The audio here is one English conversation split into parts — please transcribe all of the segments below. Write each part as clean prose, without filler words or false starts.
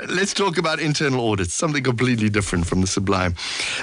Let's talk about internal audits, something completely different from the sublime.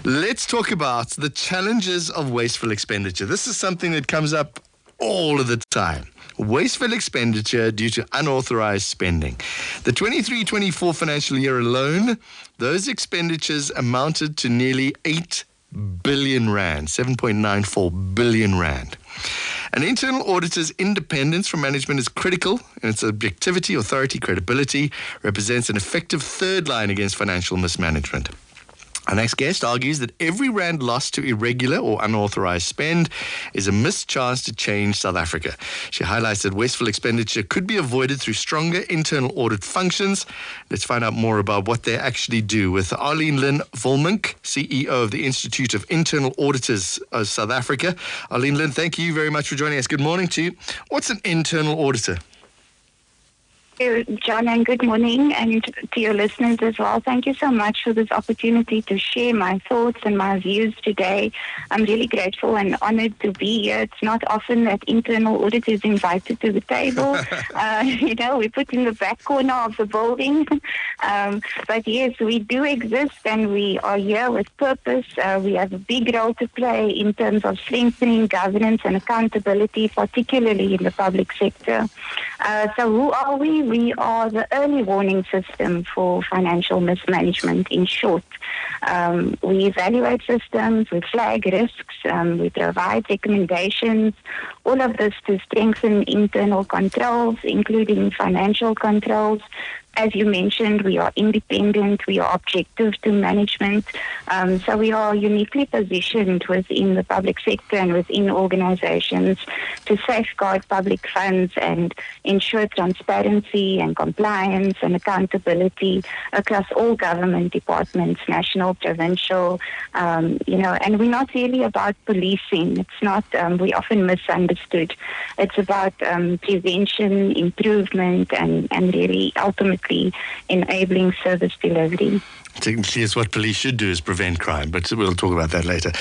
Let's talk about the challenges of wasteful expenditure. This is something that comes up all of the time. Wasteful expenditure due to unauthorized spending. The 23-24 financial year alone, those expenditures amounted to nearly 8 billion rand, 7.94 billion rand. An internal auditor's independence from management is critical, and its objectivity, authority, credibility represents an effective third line against financial mismanagement. Our next guest argues that every rand lost to irregular or unauthorized spend is a missed chance to change South Africa. She highlights that wasteful expenditure could be avoided through stronger internal audit functions. Let's find out more about what they actually do with Arlene-Lynn Volmink, CEO of the Institute of Internal Auditors of South Africa. Arlene-Lynn, thank you very much for joining us. Good morning to you. What's an internal auditor? John, and good morning, and to your listeners as well. Thank you so much for this opportunity to share my thoughts and my views today. I'm really grateful and honored to be here. It's not often that internal audit is invited to the table. We're put in the back corner of the building. But yes, we do exist, and we are here with purpose. We have a big role to play in terms of strengthening governance and accountability, particularly in the public sector. So who are we? We are the early warning system for financial mismanagement, in short. We evaluate systems, we flag risks, we provide recommendations, all of this to strengthen internal controls, including financial controls. As you mentioned, we are independent, we are objective to management, so we are uniquely positioned within the public sector and within organizations to safeguard public funds and ensure transparency and compliance and accountability across all government departments, national, provincial, and we're not really about policing. It's not, we often misunderstood. It's about prevention, improvement, and really ultimately enabling service delivery. Technically, it's what police should do, is prevent crime, but we'll talk about that later.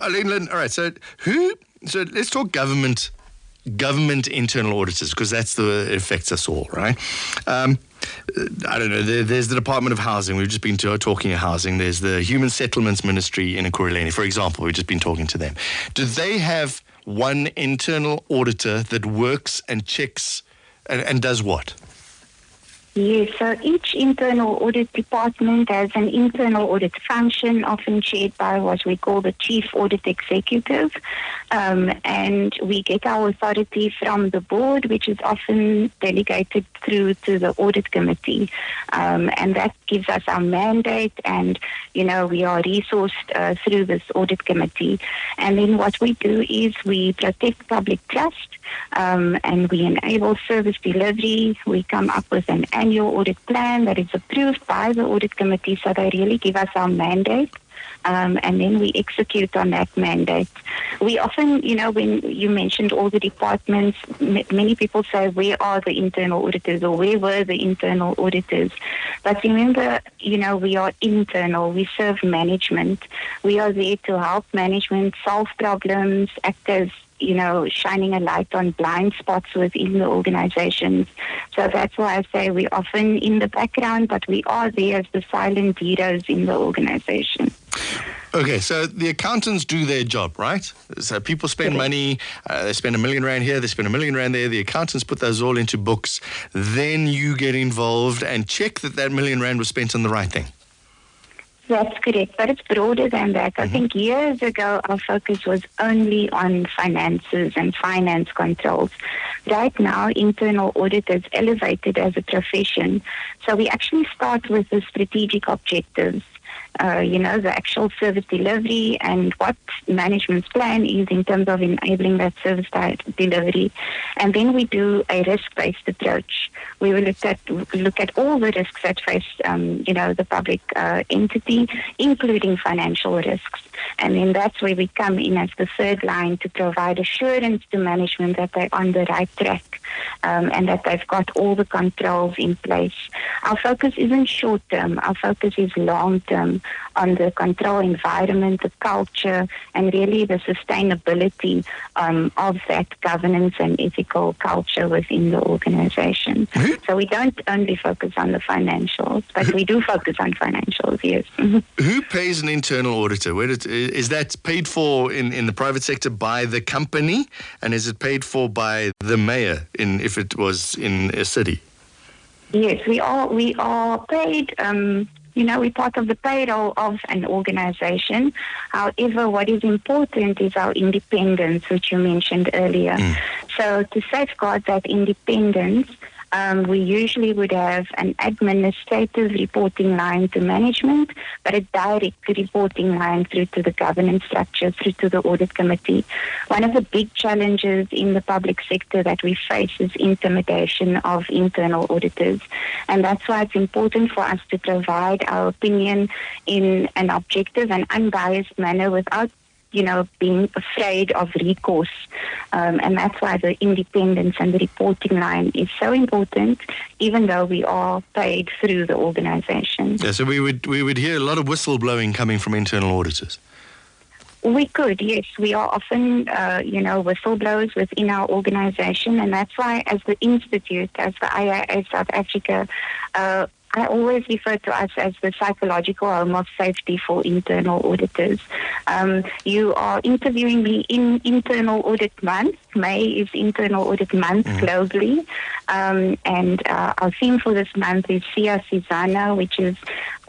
Arlene-Lynn, all right, so let's talk government internal auditors, because that's it affects us all, right? I don't know, there's the Department of Housing. We've just been talking housing. There's the Human Settlements Ministry in Ekurhuleni, for example. We've just been talking to them. Do they have one internal auditor that works and checks and does what? Yes, so each internal audit department has an internal audit function, often chaired by what we call the Chief Audit Executive, and we get our authority from the board, which is often delegated through to the audit committee, and that gives us our mandate, and we are resourced through this audit committee. And then what we do is we protect public trust, and we enable service delivery. We come up with an annual audit plan that is approved by the audit committee, so they really give us our mandate, and then we execute on that mandate. We often, when you mentioned all the departments, many people say, where are the internal auditors, or where were the internal auditors? But remember, we are internal. We serve management. We are there to help management solve problems, act as shining a light on blind spots within the organizations. So that's why I say we're often in the background, but we are there as the silent heroes in the organization. Okay, so the accountants do their job, right? So people spend money, they spend R1 million here, they spend R1 million there, the accountants put those all into books, then you get involved and check that R1 million was spent on the right thing. That's correct, but it's broader than that. I think years ago our focus was only on finances and finance controls. Right now, internal audit is elevated as a profession. So we actually start with the strategic objectives. The actual service delivery and what management's plan is in terms of enabling that service delivery. And then we do a risk-based approach. We will look at all the risks that face, the public entity, including financial risks. And then that's where we come in as the third line to provide assurance to management that they're on the right track, and that they've got all the controls in place. Our focus isn't short-term. Our focus is long-term. on the control environment, the culture, and really the sustainability of that governance and ethical culture within the organization. So we don't only focus on the financials, but we do focus on financials, yes. Who pays an internal auditor? Is that paid for in the private sector by the company, and is it paid for by the mayor if it was in a city? Yes, we are paid. We're part of the payroll of an organization. However, what is important is our independence, which you mentioned earlier. So to safeguard that independence, we usually would have an administrative reporting line to management, but a direct reporting line through to the governance structure, through to the audit committee. One of the big challenges in the public sector that we face is intimidation of internal auditors. And that's why it's important for us to provide our opinion in an objective and unbiased manner without being afraid of recourse. And that's why the independence and the reporting line is so important, even though we are paid through the organization. Yeah, so we would hear a lot of whistleblowing coming from internal auditors. We could, yes. We are often, whistleblowers within our organization, and that's why as the Institute, as the IIA South Africa, I always refer to us as the psychological home of safety for internal auditors. You are interviewing me in Internal Audit Month. May is Internal Audit Month globally. And our theme for this month is Sia Sizana, which is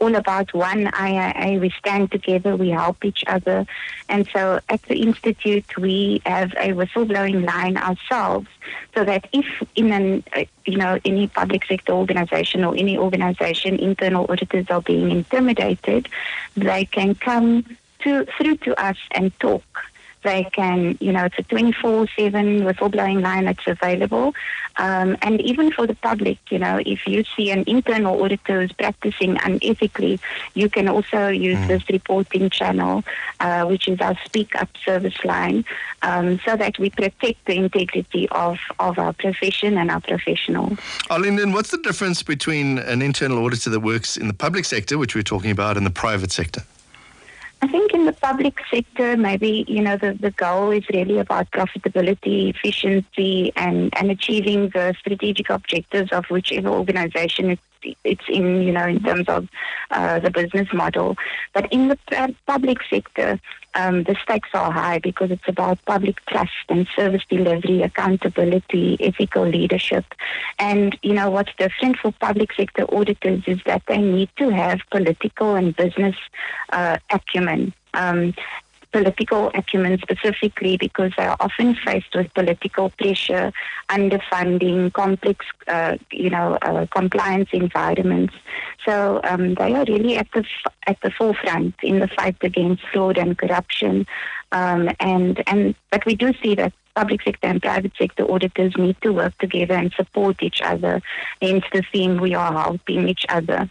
all about one IIA. We stand together, we help each other. And so at the Institute, we have a whistleblowing line ourselves, so that if in any public sector organization or any organization, internal auditors are being intimidated, they can come through to us and talk. They can, it's a 24/7 whistleblowing line that's available. And even for the public, if you see an internal auditor who's practicing unethically, you can also use this reporting channel, which is our Speak Up service line, so that we protect the integrity of our profession and our professionals. Arlene-Lynn, what's the difference between an internal auditor that works in the public sector, which we're talking about, and the private sector? I think in the public sector, maybe, the goal is really about profitability, efficiency, and achieving the strategic objectives of whichever organization it's in, in terms of the business model. But in the public sector, the stakes are high because it's about public trust and service delivery, accountability, ethical leadership. And, what's different for public sector auditors is that they need to have political and business acumen. Political acumen specifically because they are often faced with political pressure, underfunding, complex, compliance environments. So they are really at the forefront in the fight against fraud and corruption. But we do see that public sector and private sector auditors need to work together and support each other. Hence the theme, we are helping each other.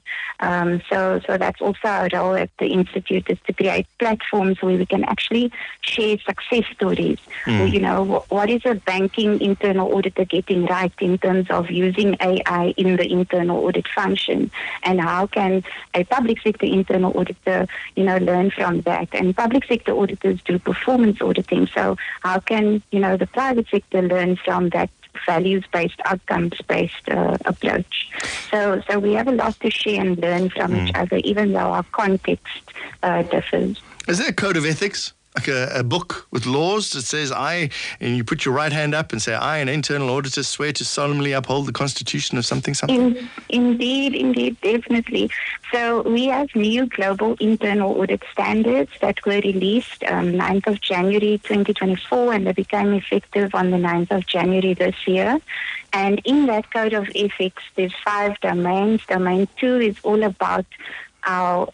So that's also our role at the Institute, is to create platforms where we can actually share success stories. What is a banking internal auditor getting right in terms of using AI in the internal audit function? And how can a public sector internal auditor, learn from that? And public sector auditors do performance auditing. So how can, the private sector learn from that values-based, outcomes-based approach? So we have a lot to share and learn from each other, even though our context differs. Is there a code of ethics? Like a book with laws that says and you put your right hand up and say, I, an internal auditor, swear to solemnly uphold the Constitution of something. Indeed, definitely. So we have new global internal audit standards that were released 9th of January 2024, and they became effective on the 9th of January this year. And in that code of ethics, there's 5 domains. Domain 2 is all about our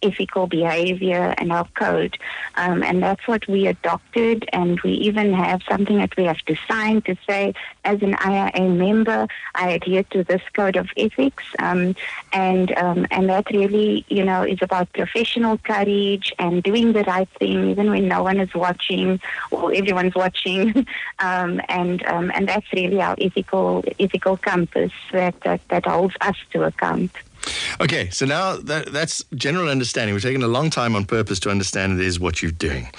ethical behavior and our code. And that's what we adopted, and we even have something that we have to sign to say, as an IIA member, I adhere to this code of ethics. And that really, is about professional courage and doing the right thing, even when no one is watching or everyone's watching. And that's really our ethical compass that holds us to account. Okay, so now that's general understanding. We've taken a long time on purpose to understand it is what you're doing.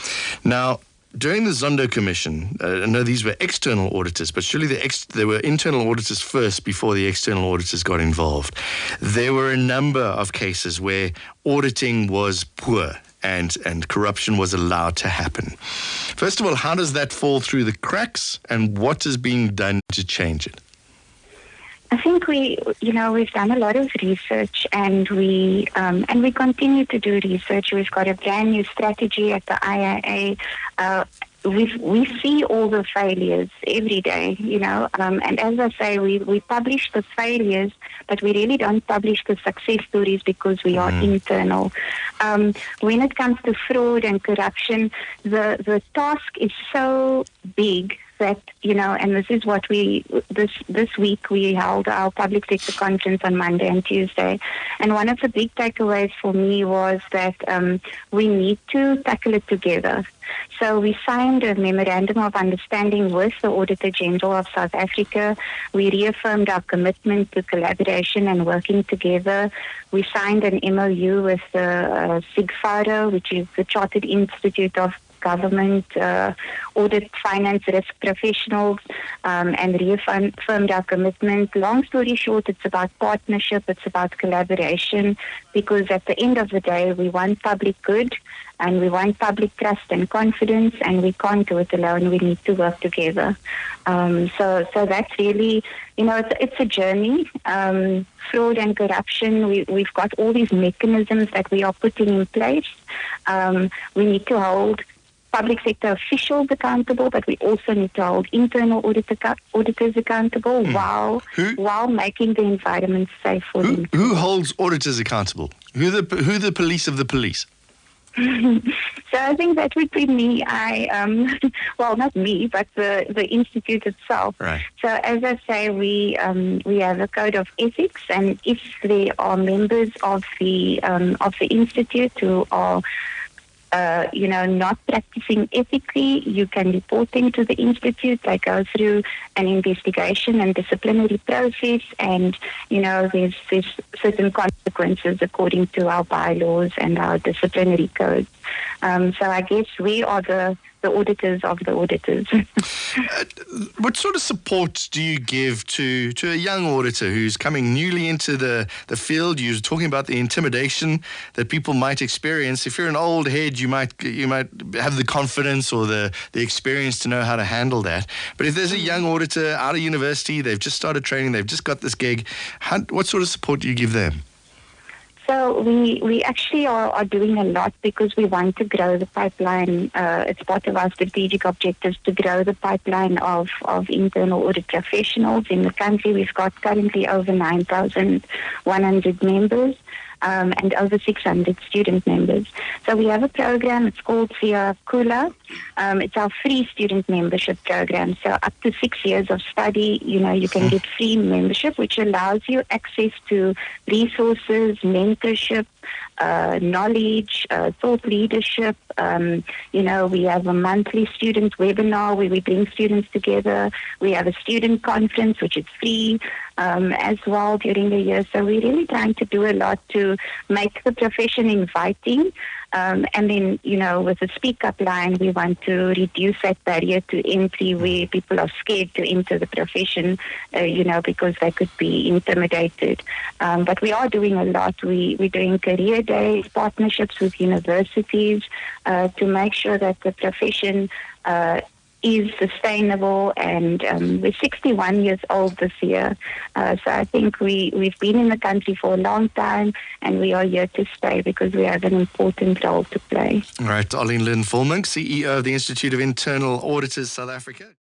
Now, during the Zondo Commission, I know these were external auditors, but surely there were internal auditors first before the external auditors got involved. There were a number of cases where auditing was poor and corruption was allowed to happen. First of all, how does that fall through the cracks, and what is being done to change it? I think we've done a lot of research, and we continue to do research. We've got a brand new strategy at the IIA. We see all the failures every day, and as I say, we publish the failures, but we really don't publish the success stories because we are internal. When it comes to fraud and corruption, the task is so big that, and this is what this week we held our public sector conference on Monday and Tuesday. And one of the big takeaways for me was that we need to tackle it together. So we signed a memorandum of understanding with the Auditor General of South Africa. We reaffirmed our commitment to collaboration and working together. We signed an MOU with the SIGFARO, which is the Chartered Institute of Government Audit Finance Risk Professionals, and reaffirmed our commitment. Long story short, it's about partnership, it's about collaboration, because at the end of the day, we want public good and we want public trust and confidence, and we can't do it alone. We need to work together. So that's really, it's a journey. Fraud and corruption, we've got all these mechanisms that we are putting in place. We need to hold public sector officials accountable, but we also need to hold internal auditors accountable while making the environment safe for them. Who holds auditors accountable? Who the police of the police? So I think that would be me. Well, not me, but the institute itself. Right. So as I say, we have a code of ethics, and if there are members of the institute who are not practicing ethically, you can report them to the institute. They go through an investigation and disciplinary process, and there's certain consequences according to our bylaws and our disciplinary codes. So I guess we are the auditors of the auditors. What sort of support do you give to a young auditor who's coming newly into the field? You're talking about the intimidation that people might experience. If you're an old head, you might have the confidence or the experience to know how to handle that. But if there's a young auditor out of university, they've just started training, they've just got this gig, what sort of support do you give them? So we actually are doing a lot because we want to grow the pipeline. It's part of our strategic objectives to grow the pipeline of internal audit professionals in the country. We've got currently over 9,100 members. And over 600 student members. So we have a program, it's called Sia Kula. It's our free student membership program. So up to 6 years of study, you can get free membership, which allows you access to resources, mentorship, knowledge, thought leadership. We have a monthly student webinar where we bring students together. We have a student conference, which is free as well during the year. So we're really trying to do a lot to make the profession inviting. And then, with the Speak Up line, we want to reduce that barrier to entry where people are scared to enter the profession, because they could be intimidated. But we are doing a lot. We're doing career days, partnerships with universities to make sure that the profession is sustainable, and we're 61 years old this year. So I think we've been in the country for a long time, and we are here to stay because we have an important role to play. All right, Arlene-Lynn Volmink, CEO of the Institute of Internal Auditors, South Africa.